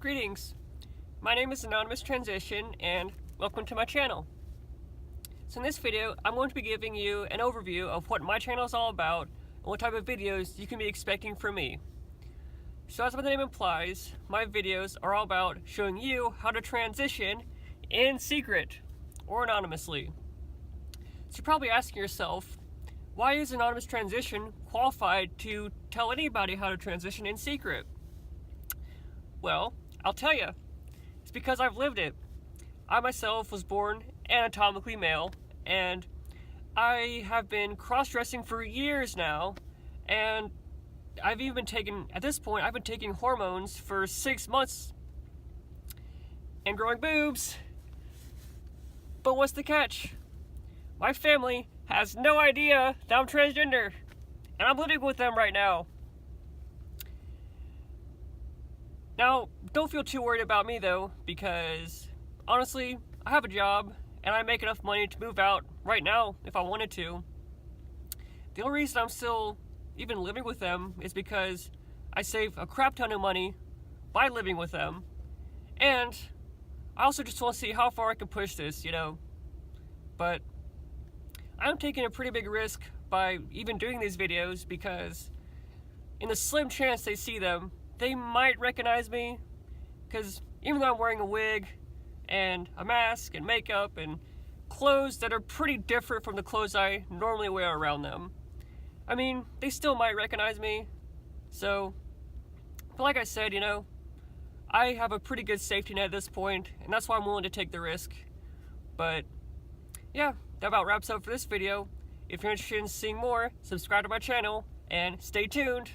Greetings, my name is Anonymous Transition and welcome to my channel. So in this video, I'm going to be giving you an overview of what my channel is all about and what type of videos you can be expecting from me. So as the name implies, my videos are all about showing you how to transition in secret or anonymously. So you're probably asking yourself, why is Anonymous Transition qualified to tell anybody how to transition in secret? Well, I'll tell you. It's because I've lived it. I myself was born anatomically male, and I have been cross-dressing for years now, and I've even at this point, I've been taking hormones for 6 months and growing boobs. But what's the catch? My family has no idea that I'm transgender, and I'm living with them right now. Now, don't feel too worried about me though, because honestly, I have a job and I make enough money to move out right now if I wanted to. The only reason I'm still even living with them is because I save a crap ton of money by living with them, and I also just want to see how far I can push this, But I'm taking a pretty big risk by even doing these videos, because in the slim chance they see them, they might recognize me, because even though I'm wearing a wig and a mask and makeup and clothes that are pretty different from the clothes I normally wear around them, I mean, they still might recognize me. So, but like I said, I have a pretty good safety net at this point, and that's why I'm willing to take the risk. But yeah, that about wraps up for this video. If you're interested in seeing more, subscribe to my channel and stay tuned.